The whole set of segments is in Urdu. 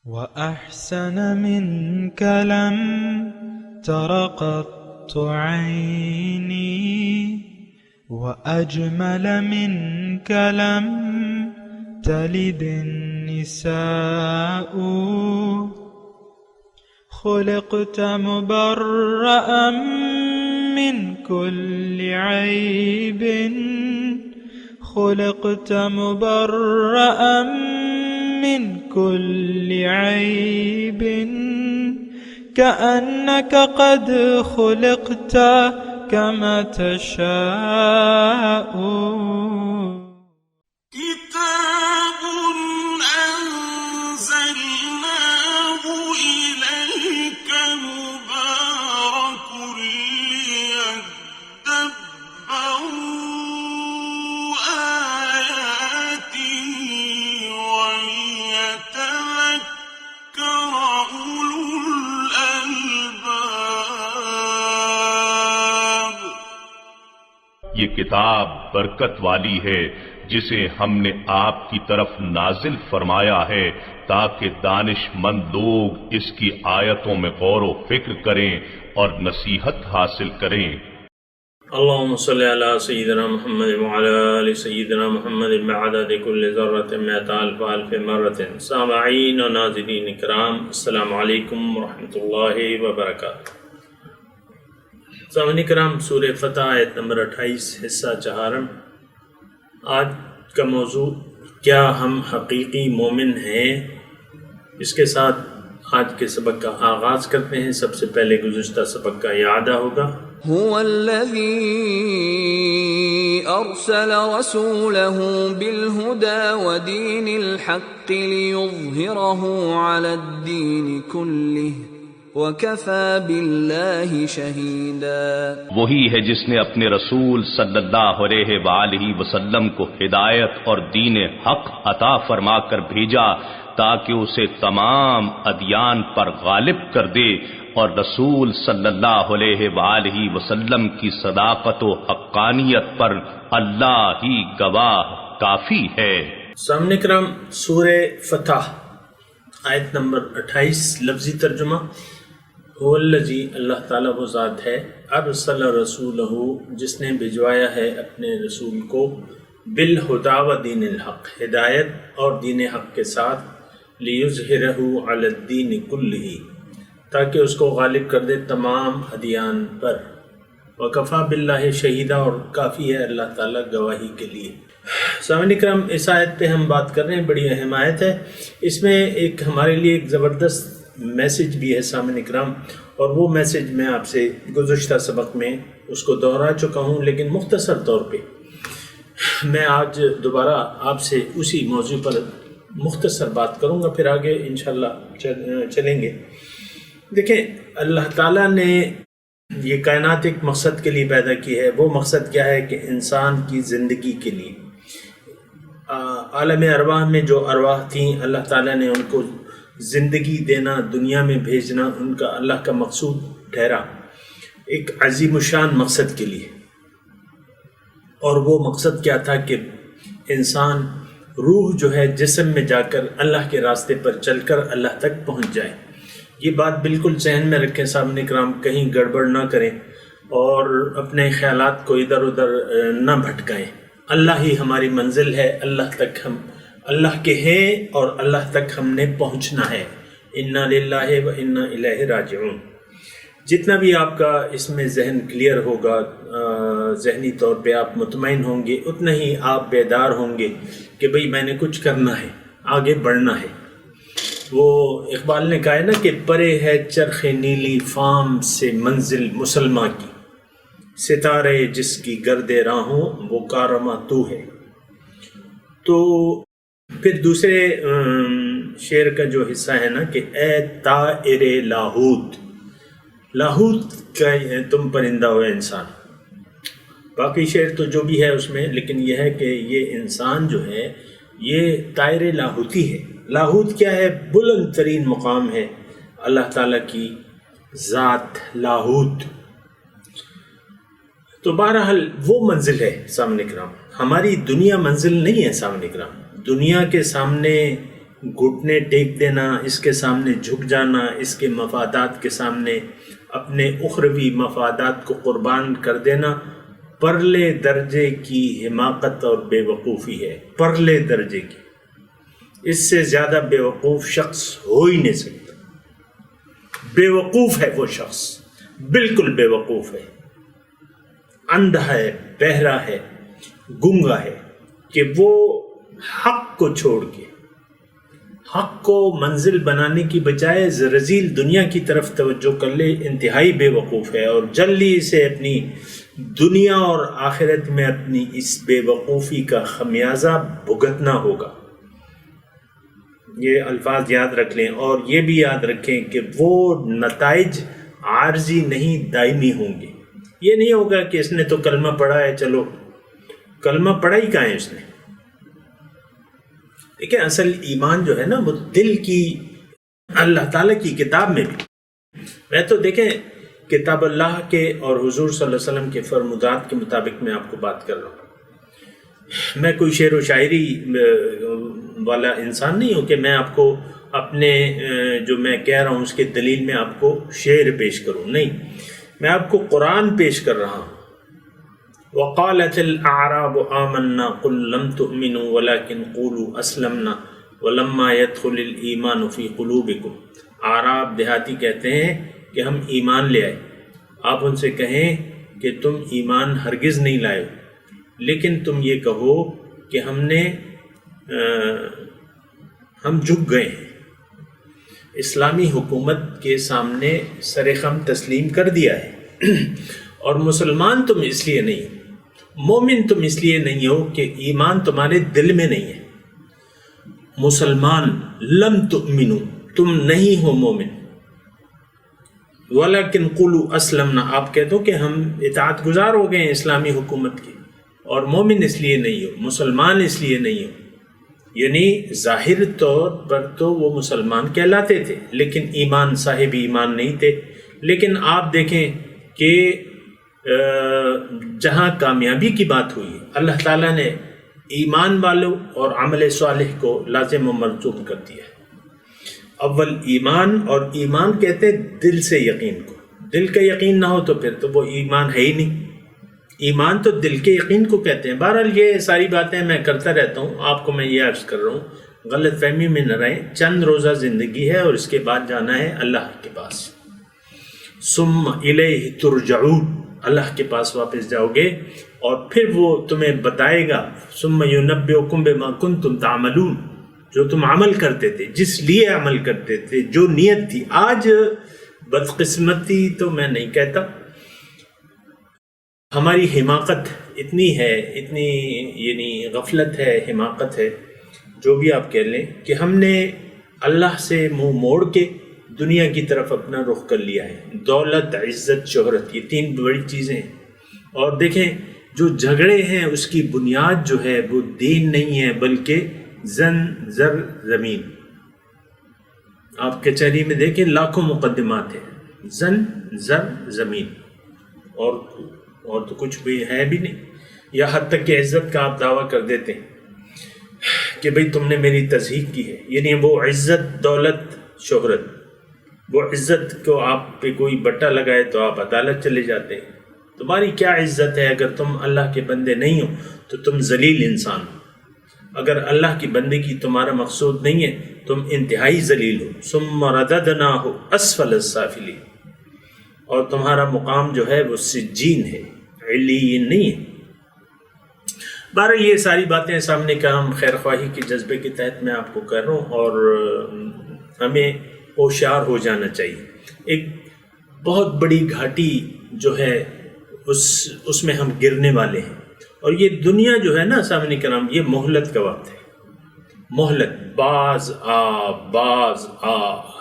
وأحسن منك لم تر قط عيني وأجمل منك لم تلد النساء خلقت مبرأ من كل عيب خلقت مبرأ من كل عيب كأنك قد خلقت كما تشاء كتاب أنزلناه إليك مبارك ليدبروا آياته وليتذكر أولو الألباب۔ یہ کتاب برکت والی ہے جسے ہم نے آپ کی طرف نازل فرمایا ہے تاکہ دانش مند لوگ اس کی آیتوں میں غور و فکر کریں اور نصیحت حاصل کریں۔ اللهم صل على سيدنا محمد وعلى آل سيدنا محمد بعدد كل ذرة مئة ألف ألف مرة۔ سامعین و ناظرین کرام، السلام علیکم ورحمۃ اللہ وبرکاتہ۔ سامعین کرام، سورہ فتح آیت نمبر 28 حصہ چہارم۔ آج کا موضوع کیا ہم حقیقی مومن ہیں، اس کے ساتھ آج کے سبق کا آغاز کرتے ہیں۔ سب سے پہلے گزشتہ سبق کا اعادہ ہوگا۔ هو الذي أرسل رسوله بالهدى ودين الحق ليظهره على الدين كله وكفى بالله شهيدا۔ وہی ہے جس نے اپنے رسول صلی اللہ علیہ وآلہ وسلم کو ہدایت اور دین حق عطا فرما کر بھیجا تاکہ اسے تمام ادیان پر غالب کر دے، اور رسول صلی اللہ علیہ وآلہ وسلم کی صداقت و حقانیت پر اللہ ہی گواہ کافی ہے۔ سامنے کرام، سورہ فتح آیت نمبر 28 لفظی ترجمہ۔ هو الذی، اللہ تعالیٰ وہ ذات ہے، ارسل رسولہ، جس نے بھجوایا ہے اپنے رسول کو، بالہدی و دین الحق، ہدایت اور دین حق کے ساتھ، لیظہرہ علی الدین کلہ، تاکہ اس کو غالب کر دے تمام ادیان پر، وکفا باللہ شہیدہ، اور کافی ہے اللہ تعالیٰ گواہی کے لیے۔ سامعین کرام، اس آیت پہ ہم بات کر رہے ہیں، بڑی اہم آیت ہے۔ اس میں ایک ہمارے لیے ایک زبردست میسج بھی ہے سامعین کرام، اور وہ میسج میں آپ سے گزشتہ سبق میں اس کو دہرا چکا ہوں، لیکن مختصر طور پہ میں آج دوبارہ آپ سے اسی موضوع پر مختصر بات کروں گا، پھر آگے انشاءاللہ چلیں گے۔ دیکھیں، اللہ تعالیٰ نے یہ کائنات ایک مقصد کے لیے پیدا کی ہے۔ وہ مقصد کیا ہے کہ انسان کی زندگی کے لیے، عالم ارواح میں جو ارواح تھیں، اللہ تعالیٰ نے ان کو زندگی دینا، دنیا میں بھیجنا، ان کا اللہ کا مقصود ٹھہرا ایک عظیم الشان مقصد کے لیے۔ اور وہ مقصد کیا تھا کہ انسان روح جو ہے جسم میں جا کر اللہ کے راستے پر چل کر اللہ تک پہنچ جائے۔ یہ بات بالکل ذہن میں رکھیں سامعین کرام، کہیں گڑبڑ نہ کریں اور اپنے خیالات کو ادھر ادھر نہ بھٹکائیں۔ اللہ ہی ہماری منزل ہے، اللہ تک ہم اللہ کے ہیں اور اللہ تک ہم نے پہنچنا ہے۔ انا للہ و انا الیہ راجعون۔ جتنا بھی آپ کا اس میں ذہن کلیئر ہوگا، ذہنی طور پہ آپ مطمئن ہوں گے، اتنا ہی آپ بیدار ہوں گے کہ بھئی میں نے کچھ کرنا ہے، آگے بڑھنا ہے۔ وہ اقبال نے کہا ہے نا کہ پرے ہے چرخ نیلی فام سے منزل مسلمہ کی، ستارے جس کی گرد راہوں وہ کارواں تو ہے۔ تو پھر دوسرے شعر کا جو حصہ ہے نا کہ اے طائر لاہوت، لاہوت کا تم پرندہ ہو انسان۔ باقی شعر تو جو بھی ہے اس میں، لیکن یہ ہے کہ یہ انسان جو ہے یہ طائر لاہوتی ہے۔ لاہوت کیا ہے؟ بلند ترین مقام ہے اللہ تعالیٰ کی ذات لاہوت۔ تو بہرحال وہ منزل ہے سامنے کرام، ہماری دنیا منزل نہیں ہے سامنے کرام۔ دنیا کے سامنے گھٹنے ٹیک دینا، اس کے سامنے جھک جانا، اس کے مفادات کے سامنے اپنے اخروی مفادات کو قربان کر دینا پرلے درجے کی حماقت اور بے وقوفی ہے، پرلے درجے کی۔ اس سے زیادہ بے وقوف شخص ہو ہی نہیں سکتا۔ بے وقوف ہے وہ شخص، بالکل بے وقوف ہے، اندھا ہے، بہرا ہے، گنگا ہے، کہ وہ حق کو چھوڑ کے حق کو منزل بنانے کی بجائے رذیل دنیا کی طرف توجہ کر لے، انتہائی بے وقوف ہے، اور جلدی سے اپنی دنیا اور آخرت میں اپنی اس بے وقوفی کا خمیازہ بھگتنا ہوگا۔ یہ الفاظ یاد رکھ لیں، اور یہ بھی یاد رکھیں کہ وہ نتائج عارضی نہیں، دائمی ہوں گے۔ یہ نہیں ہوگا کہ اس نے تو کلمہ پڑھا ہے، چلو کلمہ پڑھا ہی کہاں ہے اس نے۔ دیکھیں اصل ایمان جو ہے نا وہ دل کی، اللہ تعالیٰ کی کتاب میں بھی، میں تو دیکھیں کتاب اللہ کے اور حضور صلی اللہ علیہ وسلم کے فرمودات کے مطابق میں آپ کو بات کر رہا ہوں۔ میں کوئی شعر و شاعری والا انسان نہیں ہوں کہ میں آپ کو اپنے جو میں کہہ رہا ہوں اس کے دلیل میں آپ کو شعر پیش کروں، نہیں، میں آپ کو قرآن پیش کر رہا ہوں۔ وقالت الاعراب آمنا قل لم تؤمنوا ولكن قولوا اسلمنا ولما يدخل الايمان في قلوبكم۔ اعراب دیہاتی کہتے ہیں کہ ہم ایمان لے آئے، آپ ان سے کہیں کہ تم ایمان ہرگز نہیں لائے، لیکن تم یہ کہو کہ ہم جھک گئے ہیں، اسلامی حکومت کے سامنے سر خم تسلیم کر دیا ہے۔ اور مسلمان تم اس لیے نہیں ہو، مومن تم اس لیے نہیں ہو کہ ایمان تمہارے دل میں نہیں ہے۔ مسلمان لم تؤمنو، تم نہیں ہو مومن، ولیکن قولوا اسلمنا، آپ کہہ دو کہ ہم اطاعت گزار ہو گئے ہیں اسلامی حکومت کی، اور مومن اس لیے نہیں ہو، مسلمان اس لیے نہیں ہو۔ یعنی ظاہر طور پر تو وہ مسلمان کہلاتے تھے لیکن ایمان، صاحب ایمان نہیں تھے۔ لیکن آپ دیکھیں کہ جہاں کامیابی کی بات ہوئی، اللہ تعالیٰ نے ایمان والوں اور عمل صالح کو لازم و ملزوم کر دیا ہے۔ اول ایمان، اور ایمان کہتے دل سے یقین کو، دل کا یقین نہ ہو تو پھر تو وہ ایمان ہے ہی نہیں۔ ایمان تو دل کے یقین کو کہتے ہیں۔ بہرحال یہ ساری باتیں میں کرتا رہتا ہوں، آپ کو میں یہ عرض کر رہا ہوں، غلط فہمی میں نہ رہیں۔ چند روزہ زندگی ہے اور اس کے بعد جانا ہے اللہ کے پاس۔ ثم الیہ ترجعون، اللہ کے پاس واپس جاؤ گے اور پھر وہ تمہیں بتائے گا، ثم ینبئکم بما کنتم تعملون، جو تم عمل کرتے تھے، جس لیے عمل کرتے تھے، جو نیت تھی۔ آج بدقسمتی تو میں نہیں کہتا، ہماری حماقت اتنی ہے، اتنی یعنی غفلت ہے، حماقت ہے، جو بھی آپ کہہ لیں، کہ ہم نے اللہ سے منہ موڑ کے دنیا کی طرف اپنا رخ کر لیا ہے۔ دولت، عزت، شہرت، یہ تین بڑی چیزیں ہیں۔ اور دیکھیں جو جھگڑے ہیں اس کی بنیاد جو ہے وہ دین نہیں ہے بلکہ زن، زر، زمین۔ آپ کچہری میں دیکھیں لاکھوں مقدمات ہیں، زن، زر، زمین، اور تو کچھ بھی ہے بھی نہیں۔ یا حد تک کہ عزت کا آپ دعویٰ کر دیتے ہیں کہ بھئی تم نے میری تضحیق کی ہے، یعنی وہ عزت، دولت، شہرت، وہ عزت کو آپ پہ کوئی بٹا لگائے تو آپ عدالت چلے جاتے ہیں۔ تمہاری کیا عزت ہے؟ اگر تم اللہ کے بندے نہیں ہو تو تم ذلیل انسان ہو۔ اگر اللہ کی بندگی تمہارا مقصود نہیں ہے تم انتہائی ذلیل ہو۔ ثم رددناہ اسفل السافلین، اور تمہارا مقام جو ہے وہ سجین ہے، علیین نہیں ہے۔ بہرحال یہ ساری باتیں سامنے کا ہم خیر خواہی کے جذبے کے تحت میں آپ کو کر رہا ہوں، اور ہمیں ہوشیار ہو جانا چاہیے۔ ایک بہت بڑی گھاٹی جو ہے اس میں ہم گرنے والے ہیں، اور یہ دنیا جو ہے نا سامنے کرام، یہ مہلت کا وقت ہے۔ مہلت، باز آ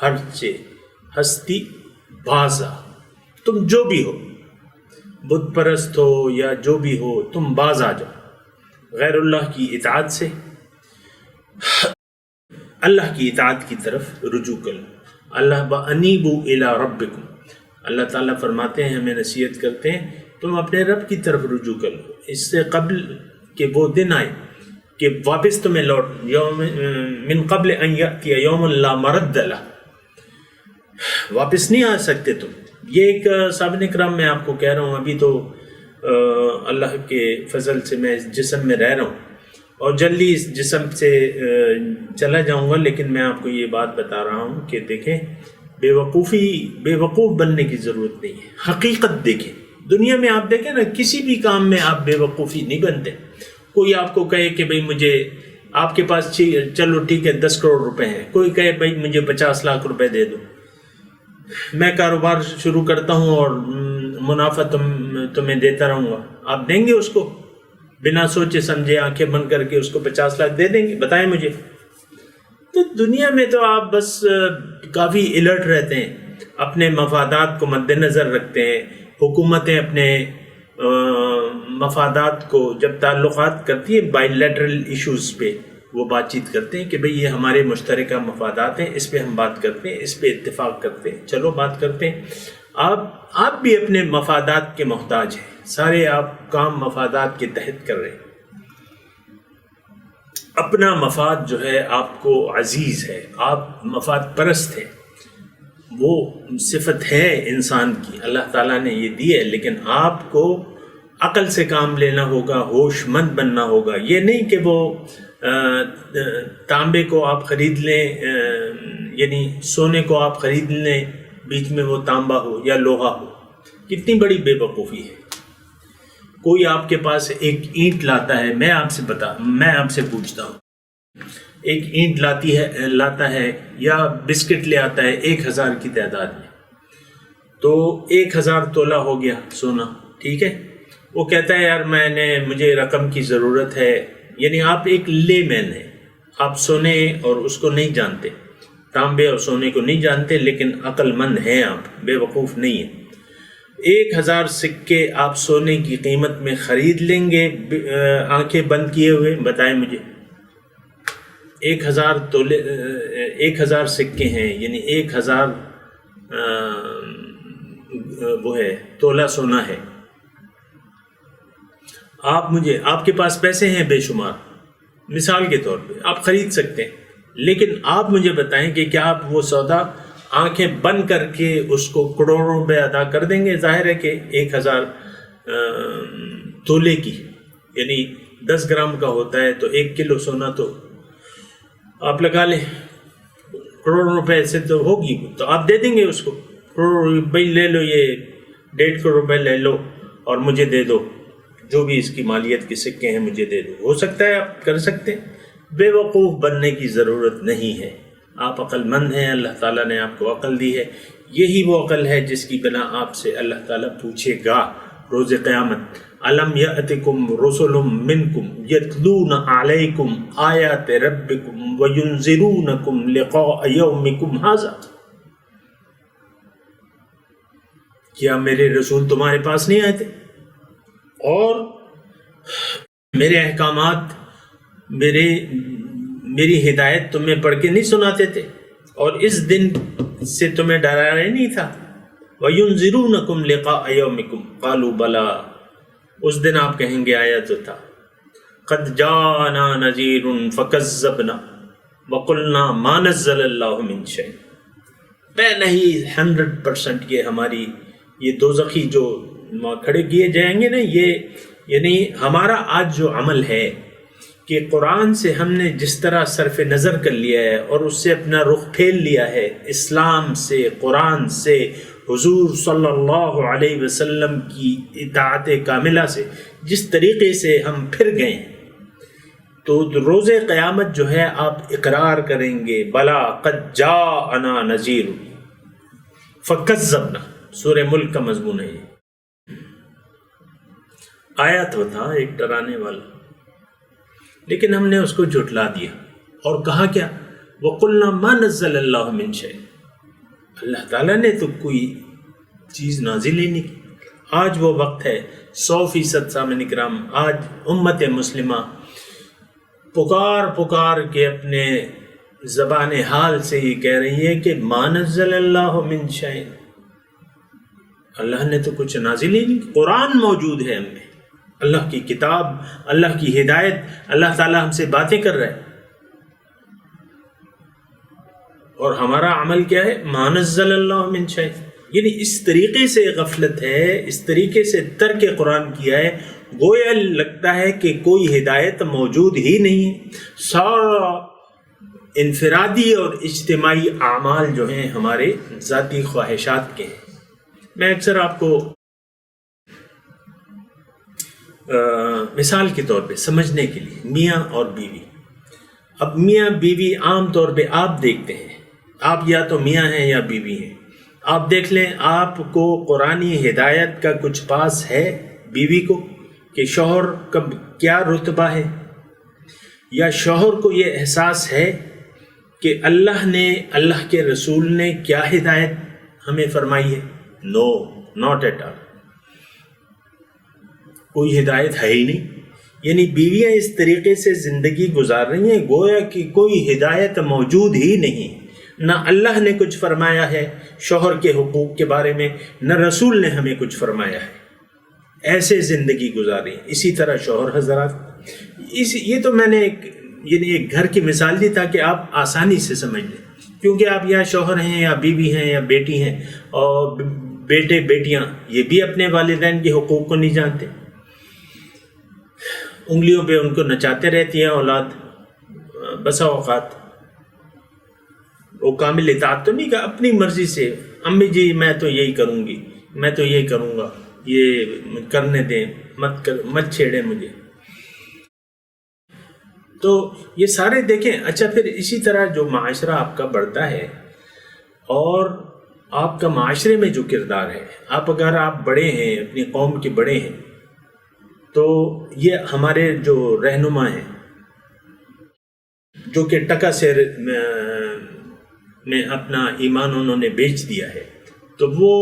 ہر سے ہستی باز آ، تم جو بھی ہو، بت پرست ہو یا جو بھی ہو، تم باز آ جاؤ غیر اللہ کی اطاعت سے، اللہ کی اطاعت کی طرف رجوع کرو۔ اللہ وَأَنِيبُوا إِلَىٰ رَبِّكُمْ، اللہ تعالیٰ فرماتے ہیں، ہمیں نصیحت کرتے ہیں، تم اپنے رب کی طرف رجوع کر لو۔ اس سے قبل کہ وہ دن آئے کہ واپس تمہیں لوٹ یوم من قبل ان یأتی یوم لا مرد لہ، واپس نہیں آ سکتے تم. یہ ایک صحابہ کرام میں آپ کو کہہ رہا ہوں، ابھی تو اللہ کے فضل سے میں اس جسم میں رہ رہا ہوں اور جلدی اس جسم سے چلا جاؤں گا، لیکن میں آپ کو یہ بات بتا رہا ہوں کہ دیکھیں بے وقوف بننے کی ضرورت نہیں ہے. حقیقت دیکھیں، دنیا میں آپ دیکھیں نا، کسی بھی کام میں آپ بے وقوفی نہیں بنتے. کوئی آپ کو کہے کہ بھئی مجھے، آپ کے پاس چلو ٹھیک ہے 10 کروڑ روپے ہیں، کوئی کہے بھئی مجھے 50 لاکھ روپے دے دو، میں کاروبار شروع کرتا ہوں اور منافع تمہیں دیتا رہوں گا، آپ دیں گے اس کو؟ بنا سوچے سمجھے آنکھیں بند کر کے اس کو 50 لاکھ دے دیں گے؟ بتائیں مجھے. تو دنیا میں تو آپ بس کافی الرٹ رہتے ہیں، اپنے مفادات کو مد نظر رکھتے ہیں. حکومتیں اپنے مفادات کو جب تعلقات کرتی ہیں بائی لیٹرل ایشوز پہ، وہ بات چیت کرتے ہیں کہ بھئی یہ ہمارے مشترکہ مفادات ہیں، اس پہ ہم بات کرتے ہیں، اس پہ اتفاق کرتے ہیں، چلو بات کرتے ہیں. آپ بھی اپنے مفادات کے محتاج ہیں، سارے آپ کام مفادات کے تحت کر رہے ہیں. اپنا مفاد جو ہے آپ کو عزیز ہے، آپ مفاد پرست ہیں، وہ صفت ہے انسان کی، اللہ تعالیٰ نے یہ دی ہے. لیکن آپ کو عقل سے کام لینا ہوگا، ہوش مند بننا ہوگا. یہ نہیں کہ وہ تانبے کو آپ خرید لیں، یعنی سونے کو آپ خرید لیں، بیچ میں وہ تانبا ہو یا لوہا ہو. کتنی بڑی بے وقوفی ہے. کوئی آپ کے پاس ایک اینٹ لاتا ہے، میں آپ سے پوچھتا ہوں، ایک اینٹ لاتا ہے یا بسکٹ لے آتا ہے 1000 کی تعداد میں، تو 1000 تولہ ہو گیا سونا، ٹھیک ہے. وہ کہتا ہے یار مجھے رقم کی ضرورت ہے. یعنی آپ ایک لے مین ہیں، آپ سونے اور اس کو نہیں جانتے، تانبے اور سونے کو نہیں جانتے، لیکن عقل مند ہیں، آپ بے وقوف نہیں ہیں. 1000 سکے آپ سونے کی قیمت میں خرید لیں گے آنکھیں بند کیے ہوئے؟ بتائیں مجھے. 1000 سکے ہیں، یعنی 1000 وہ ہے تولہ سونا ہے. آپ کے پاس پیسے ہیں بے شمار، مثال کے طور پہ آپ خرید سکتے ہیں، لیکن آپ مجھے بتائیں کہ کیا آپ وہ سودا آنکھیں بند کر کے اس کو کروڑوں روپے ادا کر دیں گے؟ ظاہر ہے کہ 1000 تولے کی، یعنی 10 گرام کا ہوتا ہے، تو 1 کلو سونا تو آپ لگا لیں، کروڑ روپے سے تو ہوگی، تو آپ دے دیں گے اس کو. بھائی لے لو، یہ 1.5 کروڑ روپے لے لو اور مجھے دے دو، جو بھی اس کی مالیت کے سکے ہیں مجھے دے دو. ہو سکتا ہے آپ کر سکتے ہیں. بے وقوف بننے کی ضرورت نہیں ہے. آپ عقل مند ہیں، اللہ تعالیٰ نے آپ کو عقل دی ہے. یہی وہ عقل ہے جس کی بنا آپ سے اللہ تعالیٰ پوچھے گا روز قیامت. الم یأتکم رسل منکم یتلون علیکم آیات ربکم وینذرونکم لقاء یومکم ھذا. کیا میرے رسول تمہارے پاس نہیں آئے تھے اور میرے احکامات، میری ہدایت تمہیں پڑھ کے نہیں سناتے تھے اور اس دن سے تمہیں ڈرایا نہیں تھا؟ وَيُنذِرُونَكُمْ لِقَاءَ يَوْمِكُمْ قَالُوا بَلَىٰ. اس دن آپ کہیں گے آیا تو تھا. قَدْ جَاءَنَا نَذِيرٌ فَكَذَّبْنَا وَقُلْنَا مَا نَزَّلَ اللَّهُ مِن شَيْءٍ. پہلے ہی 100% یہ دوزخی جو کھڑے کیے جائیں گے نا، یہ یعنی ہمارا آج جو عمل ہے کہ قرآن سے ہم نے جس طرح صرف نظر کر لیا ہے اور اس سے اپنا رخ پھیر لیا ہے، اسلام سے، قرآن سے، حضور صلی اللہ علیہ وسلم کی اطاعت کاملہ سے جس طریقے سے ہم پھر گئے ہیں، تو روز قیامت جو ہے آپ اقرار کریں گے بلا قد جاءنا نذیر فکذبنا. سورہ ملک کا مضمون ہے. آیا تو تھا ایک ڈرانے والا، لیکن ہم نے اس کو جھٹلا دیا اور کہا کیا؟ وَقُلْنَا مَا نَزَّلَ اللَّهُ مِن شَيْءٍ. اللہ تعالیٰ نے تو کوئی چیز نازل ہی نہیں کی. آج وہ وقت ہے 100% سامعین کرام، آج امت مسلمہ پکار کے اپنے زبان حال سے یہ کہہ رہی ہے کہ مَا نَزَّلَ اللَّهُ مِن شَيْءٍ. اللہ نے تو کچھ نازل ہی نہیں. قرآن موجود ہے ہم میں، اللہ کی کتاب، اللہ کی ہدایت، اللہ تعالیٰ ہم سے باتیں کر رہا ہے، اور ہمارا عمل کیا ہے؟ ما نزل اللہ من شیء. یعنی اس طریقے سے غفلت ہے، اس طریقے سے ترک قرآن کیا ہے، گویا لگتا ہے کہ کوئی ہدایت موجود ہی نہیں ہے. سارا انفرادی اور اجتماعی اعمال جو ہیں ہمارے ذاتی خواہشات کے ہیں. میں اکثر آپ کو مثال کے طور پہ سمجھنے کے لیے میاں اور بیوی. اب میاں بیوی عام طور پہ آپ دیکھتے ہیں، آپ یا تو میاں ہیں یا بیوی ہیں. آپ دیکھ لیں آپ کو قرآنی ہدایت کا کچھ پاس ہے بیوی کو کہ شوہر کا کیا رتبہ ہے، یا شوہر کو یہ احساس ہے کہ اللہ نے، اللہ کے رسول نے کیا ہدایت ہمیں فرمائی ہے؟ نو، ناٹ ایٹ آل. کوئی ہدایت ہے ہی نہیں. یعنی بیویاں اس طریقے سے زندگی گزار رہی ہیں گویا کہ کوئی ہدایت موجود ہی نہیں. نہ اللہ نے کچھ فرمایا ہے شوہر کے حقوق کے بارے میں، نہ رسول نے ہمیں کچھ فرمایا ہے. ایسے زندگی گزاری. اسی طرح شوہر حضرات، یہ تو میں نے ایک گھر کی مثال دی تاکہ آپ آسانی سے سمجھ لیں، کیونکہ آپ یا شوہر ہیں یا بیوی ہیں یا بیٹی ہیں، اور بیٹے بیٹیاں یہ بھی اپنے والدین کے حقوق کو نہیں جانتے. انگلیوں پہ ان کو نچاتے رہتی ہیں اولاد. بسا اوقات وہ کامل اطاعت تو نہیں، کہ اپنی مرضی سے امی جی میں تو یہی کروں گی، میں تو یہی کروں گا، یہ کرنے دیں، مت چھیڑیں مجھے. تو یہ سارے دیکھیں. اچھا، پھر اسی طرح جو معاشرہ آپ کا بڑھتا ہے اور آپ کا معاشرے میں جو کردار ہے، اگر آپ بڑے ہیں، اپنی قوم کے بڑے ہیں، تو یہ ہمارے جو رہنما ہیں جو کہ ٹکا سیر میں اپنا ایمان انہوں نے بیچ دیا ہے، تو وہ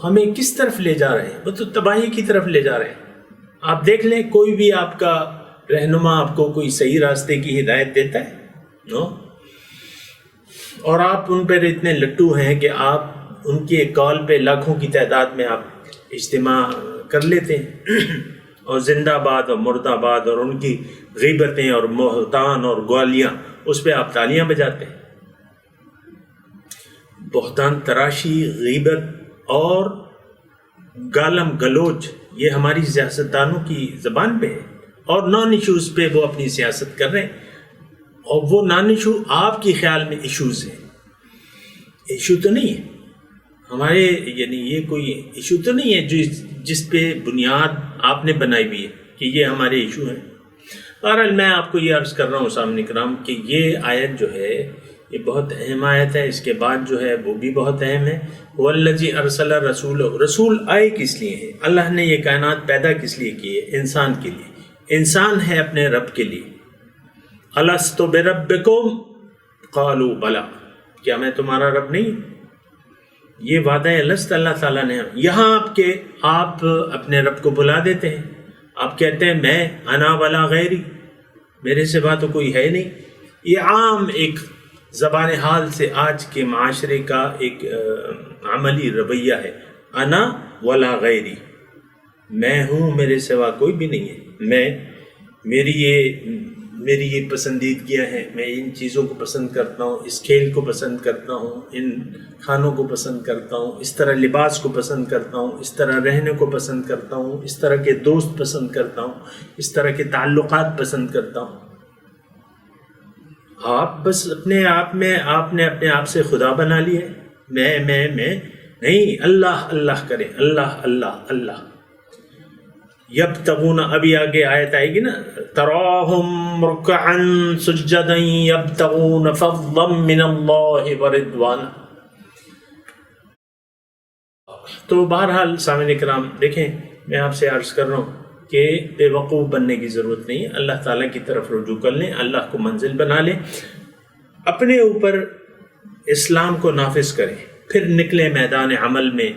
ہمیں کس طرف لے جا رہے ہیں؟ وہ تو تباہی کی طرف لے جا رہے ہیں. آپ دیکھ لیں کوئی بھی آپ کا رہنما آپ کو کوئی صحیح راستے کی ہدایت دیتا ہے؟ نو. اور آپ ان پر اتنے لٹو ہیں کہ آپ ان کے کال پہ لاکھوں کی تعداد میں آپ اجتماع کر لیتے ہیں، اور زندہ باد اور مرد آباد اور ان کی غیبتیں اور بہتان اور گوالیاں، اس پہ آپ تالیاں بجاتے ہیں. بہتان تراشی، غیبت اور گالم گلوچ یہ ہماری سیاستدانوں کی زبان پہ ہے، اور نان ایشوز پہ وہ اپنی سیاست کر رہے ہیں. اور وہ نان ایشو آپ کے خیال میں ایشوز ہیں. ایشو تو نہیں ہے ہمارے، یعنی یہ کوئی ایشو تو نہیں ہے جس پہ بنیاد آپ نے بنائی ہوئی ہے کہ یہ ہمارے ایشو ہیں. بہرحال میں آپ کو یہ عرض کر رہا ہوں سامنے کرام کہ یہ آیت جو ہے یہ بہت اہم آیت ہے. اس کے بعد جو ہے وہ بھی بہت اہم ہے. والذی ارسل رسولہ، رسول آئے کس لیے ہے؟ اللہ نے یہ کائنات پیدا کس لیے کی ہے؟ انسان کے لیے. انسان ہے اپنے رب کے لیے. الست بربکم قالوا بلا، کیا میں تمہارا رب نہیں؟ یہ وعدہ الست اللہ تعالیٰ نے. یہاں آپ اپنے رب کو بلا دیتے ہیں. آپ کہتے ہیں میں انا ولا غیری، میرے سوا تو کوئی ہے نہیں. یہ عام ایک زبان حال سے آج کے معاشرے کا ایک عملی رویہ ہے. انا ولا غیری، میں ہوں، میرے سوا کوئی بھی نہیں ہے. میری یہ پسندیدگیاں ہیں، میں ان چیزوں کو پسند کرتا ہوں، اس کھیل کو پسند کرتا ہوں، ان کھانوں کو پسند کرتا ہوں، اس طرح لباس کو پسند کرتا ہوں، اس طرح رہنے کو پسند کرتا ہوں، اس طرح کے دوست پسند کرتا ہوں، اس طرح کے تعلقات پسند کرتا ہوں. آپ بس اپنے آپ میں آپ نے اپنے آپ سے خدا بنا لیا ہے. میں نہیں، اللہ اللہ کریں، اللہ اللہ اللہ. یبتغون، ابھی آگے آیت آئے گی نا، تراہم رکعا سجدا یبتغون فضلا من اللہ ورضوانا. تو بہرحال سامعین کرام دیکھیں، میں آپ سے عرض کر رہا ہوں کہ بے وقوف بننے کی ضرورت نہیں ہے. اللہ تعالیٰ کی طرف رجوع کر لیں، اللہ کو منزل بنا لیں، اپنے اوپر اسلام کو نافذ کریں، پھر نکلیں میدان عمل میں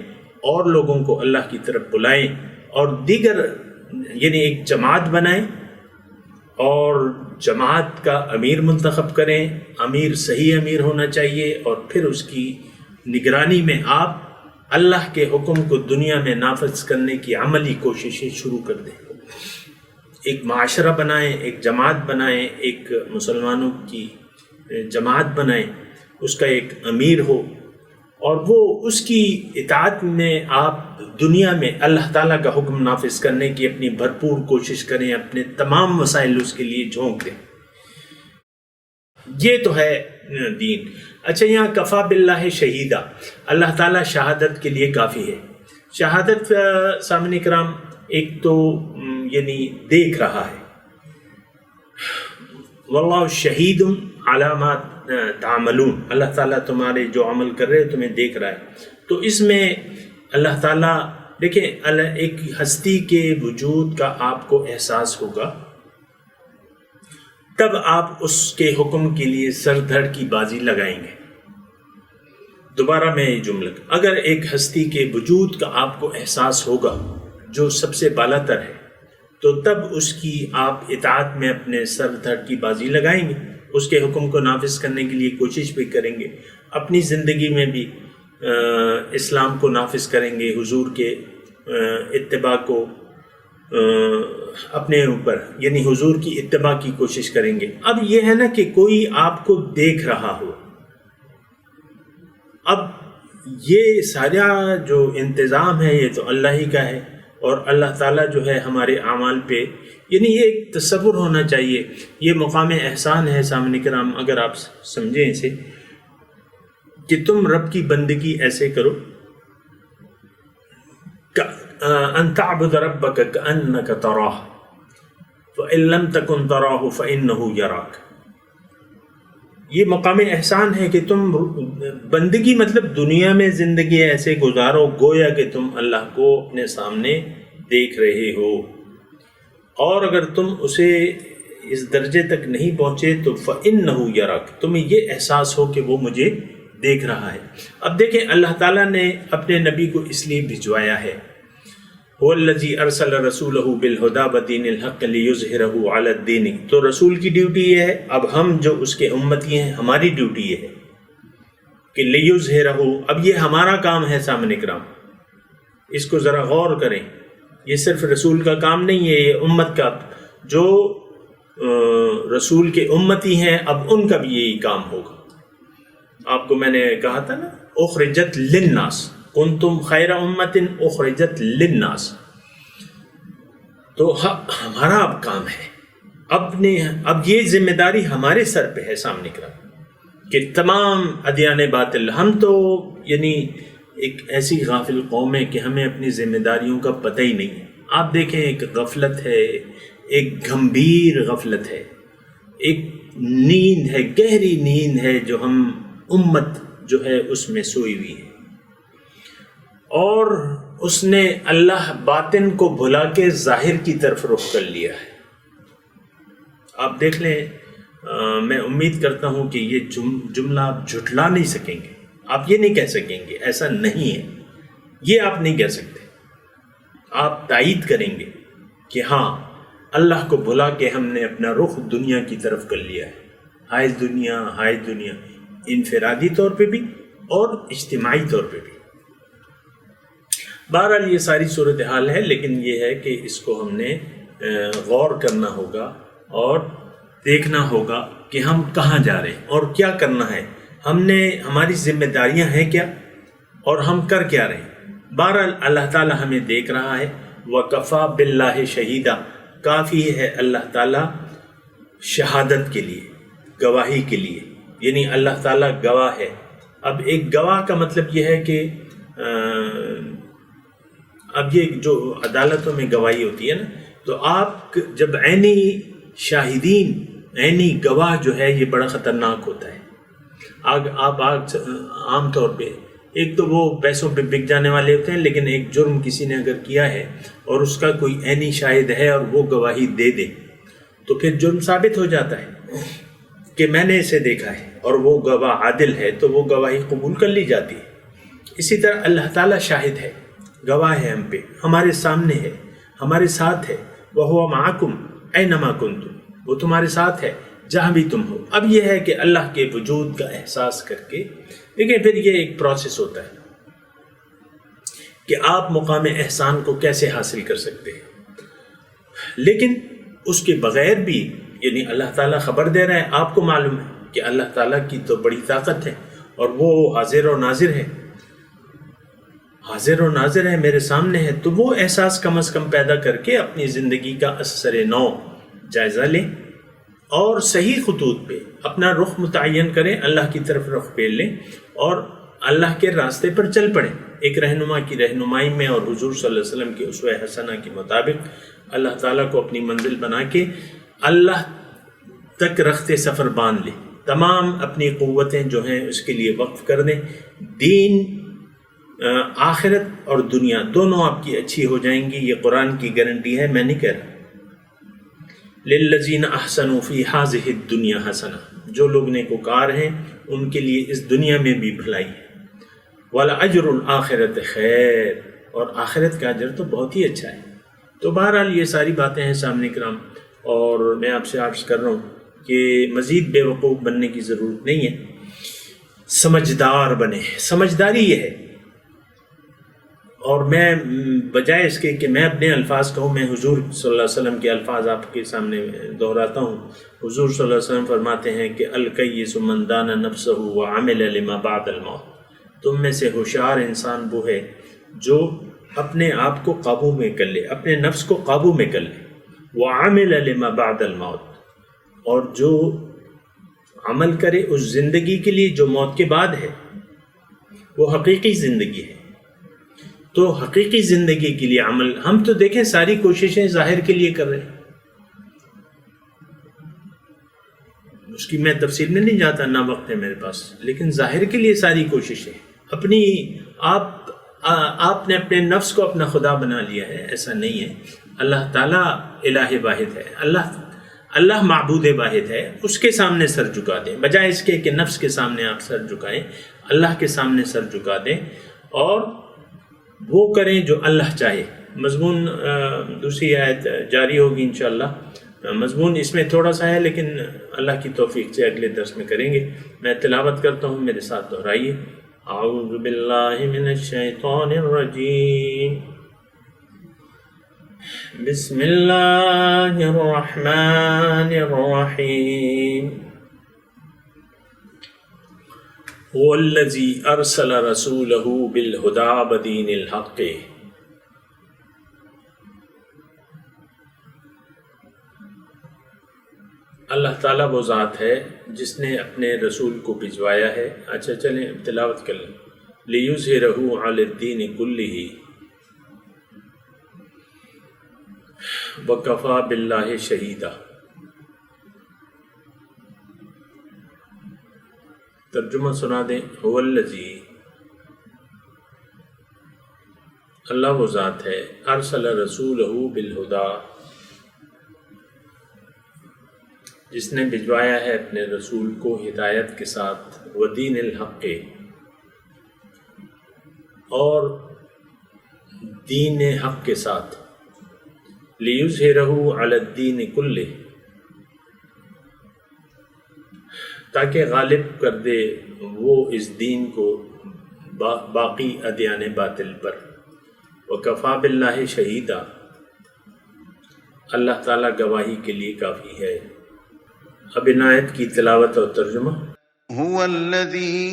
اور لوگوں کو اللہ کی طرف بلائیں، اور دیگر یعنی ایک جماعت بنائیں اور جماعت کا امیر منتخب کریں. امیر صحیح امیر ہونا چاہیے، اور پھر اس کی نگرانی میں آپ اللہ کے حکم کو دنیا میں نافذ کرنے کی عملی کوششیں شروع کر دیں. ایک معاشرہ بنائیں، ایک جماعت بنائیں، ایک مسلمانوں کی جماعت بنائیں، اس کا ایک امیر ہو، اور وہ اس کی اطاعت میں آپ دنیا میں اللہ تعالیٰ کا حکم نافذ کرنے کی اپنی بھرپور کوشش کریں، اپنے تمام وسائل اس کے لیے جھونک دیں۔ یہ تو ہے دین۔ اچھا، یہاں کفا باللہ شہیدہ، اللہ تعالیٰ شہادت کے لیے کافی ہے۔ شہادت سامعین کرام ایک تو یعنی دیکھ رہا ہے، واللہ شہید علی ما تعملون، اللہ تعالیٰ تمہارے جو عمل کر رہے تمہیں دیکھ رہا ہے۔ تو اس میں اللہ تعالیٰ دیکھیں، ایک ہستی کے وجود کا آپ کو احساس ہوگا، تب آپ اس کے حکم کے لیے سر دھڑ کی بازی لگائیں گے۔ دوبارہ میں یہ جملہ، اگر ایک ہستی کے وجود کا آپ کو احساس ہوگا جو سب سے بالا تر ہے، تو تب اس کی آپ اطاعت میں اپنے سر دھڑ کی بازی لگائیں گے، اس کے حکم کو نافذ کرنے کے لیے کوشش بھی کریں گے، اپنی زندگی میں بھی اسلام کو نافذ کریں گے، حضور کے اتباع کو اپنے اوپر، یعنی حضور کی اتباع کی کوشش کریں گے۔ اب یہ ہے نا کہ کوئی آپ کو دیکھ رہا ہو، اب یہ سارا جو انتظام ہے یہ تو اللہ ہی کا ہے، اور اللہ تعالیٰ جو ہے ہمارے اعمال پہ، یعنی یہ ایک تصور ہونا چاہیے، یہ مقام احسان ہے سامنے کرام، اگر آپ سمجھیں اسے کہ تم رب کی بندگی ایسے کرو، ان تعبد ربک کأنک تراہ فإن لم تکن تراہ فإنہ یراک۔ یہ مقام احسان ہے کہ تم بندگی مطلب دنیا میں زندگی ایسے گزارو گویا کہ تم اللہ کو اپنے سامنے دیکھ رہے ہو، اور اگر تم اسے اس درجے تک نہیں پہنچے تو فإنہ یراک، تمہیں یہ احساس ہو کہ وہ مجھے دیکھ رہا ہے۔ اب دیکھیں، اللہ تعالیٰ نے اپنے نبی کو اس لیے بھجوایا ہے، هو الذی ارسل رسولہ بالہدی ودین الحق لیظہرہ علی الدین، تو رسول کی ڈیوٹی یہ ہے، اب ہم جو اس کے امتی ہیں ہماری ڈیوٹی یہ ہے کہ لیظہرہ، اب یہ ہمارا کام ہے سامنے کرام، اس کو ذرا غور کریں، یہ صرف رسول کا کام نہیں ہے، یہ امت کا، جو رسول کے امتی ہیں اب ان کا بھی یہی کام ہوگا۔ آپ کو میں نے کہا تھا نا، اخرجت للناس کنتم خیر امت اخرجت للناس، تو ہمارا اب کام ہے، اب یہ ذمہ داری ہمارے سر پہ ہے سامنے کرام کہ تمام ادیان باطل، ہم تو یعنی ایک ایسی غافل قوم ہے کہ ہمیں اپنی ذمہ داریوں کا پتہ ہی نہیں ہے۔ آپ دیکھیں، ایک غفلت ہے، ایک گمبھیر غفلت ہے، ایک نیند ہے، گہری نیند ہے جو ہم امت جو ہے اس میں سوئی ہوئی ہے، اور اس نے اللہ باطن کو بھلا کے ظاہر کی طرف رخ کر لیا ہے۔ آپ دیکھ لیں، میں امید کرتا ہوں کہ یہ جملہ آپ جھٹلا نہیں سکیں گے، آپ یہ نہیں کہہ سکیں گے ایسا نہیں ہے، یہ آپ نہیں کہہ سکتے، آپ تائید کریں گے کہ ہاں، اللہ کو بھلا کے ہم نے اپنا رخ دنیا کی طرف کر لیا ہے، حائز دنیا، انفرادی طور پہ بھی اور اجتماعی طور پہ بھی۔ بہرحال یہ ساری صورتحال ہے، لیکن یہ ہے کہ اس کو ہم نے غور کرنا ہوگا اور دیکھنا ہوگا کہ ہم کہاں جا رہے ہیں اور کیا کرنا ہے، ہماری ذمہ داریاں ہیں کیا، اور ہم کر کیا رہے ہیں۔ بہرحال اللہ تعالیٰ ہمیں دیکھ رہا ہے، وَكَفَى بِاللَّهِ شَهِيدًا، کافی ہے اللہ تعالیٰ شہادت کے لیے، گواہی کے لیے، یعنی اللہ تعالیٰ گواہ ہے۔ اب ایک گواہ کا مطلب یہ ہے کہ اب یہ جو عدالتوں میں گواہی ہوتی ہے نا، تو آپ جب عینی شاہدین، عینی گواہ جو ہے یہ بڑا خطرناک ہوتا ہے۔ آپ عام طور پہ ایک تو وہ پیسوں پہ بک جانے والے ہوتے ہیں، لیکن ایک جرم کسی نے اگر کیا ہے اور اس کا کوئی عینی شاہد ہے اور وہ گواہی دے دے تو پھر جرم ثابت ہو جاتا ہے کہ میں نے اسے دیکھا ہے، اور وہ گواہ عادل ہے تو وہ گواہی قبول کر لی جاتی ہے۔ اسی طرح اللہ تعالیٰ شاہد ہے، گواہ ہے ہم پہ، ہمارے سامنے ہے، ہمارے ساتھ ہے، وَهُوَ مَعَكُمْ أَيْنَمَا كُنْتُمْ، وہ تمہارے ساتھ ہے جہاں بھی تم ہو۔ اب یہ ہے کہ اللہ کے وجود کا احساس کر کے دیکھیں، پھر یہ ایک پروسیس ہوتا ہے کہ آپ مقام احسان کو کیسے حاصل کر سکتے ہیں۔ لیکن اس کے بغیر بھی یعنی اللہ تعالیٰ خبر دے رہا ہے، آپ کو معلوم ہے کہ اللہ تعالیٰ کی تو بڑی طاقت ہے اور وہ حاضر و ناظر ہے، حاضر و ناظر ہے، میرے سامنے ہے، تو وہ احساس کم از کم پیدا کر کے اپنی زندگی کا اثر نو جائزہ لیں اور صحیح خطوط پہ اپنا رخ متعین کریں، اللہ کی طرف رخ پھیر لیں اور اللہ کے راستے پر چل پڑیں، ایک رہنما کی رہنمائی میں اور حضور صلی اللہ علیہ وسلم کی اسوہ حسنہ کے مطابق اللہ تعالیٰ کو اپنی منزل بنا کے اللہ تک رخت سفر باندھ لیں، تمام اپنی قوتیں جو ہیں اس کے لیے وقف کر دیں، دین آخرت اور دنیا دونوں آپ کی اچھی ہو جائیں گی، یہ قرآن کی گارنٹی ہے، میں نہیں کہہ رہا۔ للذین احسنوا فی ہذہ الدنیا حسنہ، جو لوگ نیکوکار ہیں ان کے لیے اس دنیا میں بھی بھلائی ہے، وَلَأَجْرُ الْآخِرَةِ خیر، اور آخرت کا اجر تو بہت ہی اچھا ہے۔ تو بہرحال یہ ساری باتیں ہیں سامنے کرام، اور میں آپ سے عرض کر رہا ہوں کہ مزید بے وقوف بننے کی ضرورت نہیں ہے، سمجھدار بنے، سمجھداری یہ ہے۔ اور میں بجائے اس کے کہ میں اپنے الفاظ کہوں، میں حضور صلی اللہ علیہ وسلم کے الفاظ آپ کے سامنے دہراتا ہوں۔ حضور صلی اللہ علیہ وسلم فرماتے ہیں کہ الکیس من دان نفسہ وعمل لما بعد الموت، تم میں سے ہوشیار انسان وہ ہے جو اپنے آپ کو قابو میں کر لے، اپنے نفس کو قابو میں کر لے، وعمل لما بعد الموت، اور جو عمل کرے اس زندگی کے لیے جو موت کے بعد ہے، وہ حقیقی زندگی ہے۔ تو حقیقی زندگی کے لیے عمل، ہم تو دیکھیں ساری کوششیں ظاہر کے لیے کر رہے ہیں، اس کی میں تفصیل میں نہیں جاتا، نہ وقت ہے میرے پاس، لیکن ظاہر کے لیے ساری کوششیں اپنی، آپ نے اپنے نفس کو اپنا خدا بنا لیا ہے، ایسا نہیں ہے۔ اللہ تعالیٰ الہ واحد ہے، اللہ معبود واحد ہے، اس کے سامنے سر جھکا دیں، بجائے اس کے کہ نفس کے سامنے آپ سر جھکائیں، اللہ کے سامنے سر جھکا دیں اور وہ کریں جو اللہ چاہے۔ مضمون دوسری آیت جاری ہوگی انشاءاللہ، مضمون اس میں تھوڑا سا ہے لیکن اللہ کی توفیق سے اگلے درس میں کریں گے۔ میں تلاوت کرتا ہوں، میرے ساتھ دہرائیے۔ اعوذ باللہ من الشیطان الرجیم، بسم اللہ الرحمن الرحیم، هو الذی ارسل رسولہ بالہدی ودین الحق، اللہ تعالیٰ وہ ذات ہے جس نے اپنے رسول کو بھجوایا ہے۔ اچھا چلیں تلاوت کر لیں۔ لیظہرہ علی الدین کلہ وکفی باللہ شہیدا۔ ترجمہ سنا دیں۔ هو الذی، اللہ وہ ذات ہے، ارسل رسولہ بالہدی، جس نے بھجوایا ہے اپنے رسول کو ہدایت کے ساتھ، ودین الحق، اور دین حق کے ساتھ، لیظہرہ علی الدین کلہ، تاکہ غالب کر دے وہ اس دین کو باقی ادیان باطل پر، وکفی باللہ شہیدا، اللہ تعالیٰ گواہی کے لیے کافی ہے۔ اب ان آیت کی تلاوت اور ترجمہ۔ هو الذي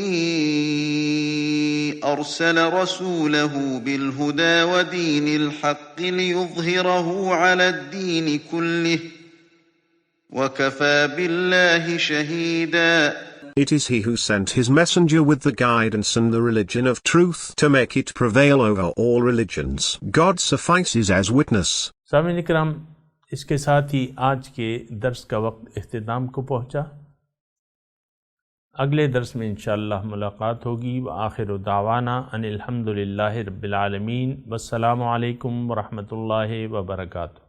أرسل رسوله بالهدى ودين الحق ليظهره على الدين كله وكفى بالله شهيدا۔ It is he who sent his messenger with the guidance and the religion of truth to make it prevail over all religions. God suffices as witness۔ سامعین کرام، اس کے ساتھ ہی آج کے درس کا وقت اختتام کو پہنچا۔ اگلے درس میں انشاءاللہ ملاقات ہوگی۔ وآخر دعوانا ان الحمد للہ رب العالمین، والسلام علیکم ورحمۃ اللہ وبرکاتہ۔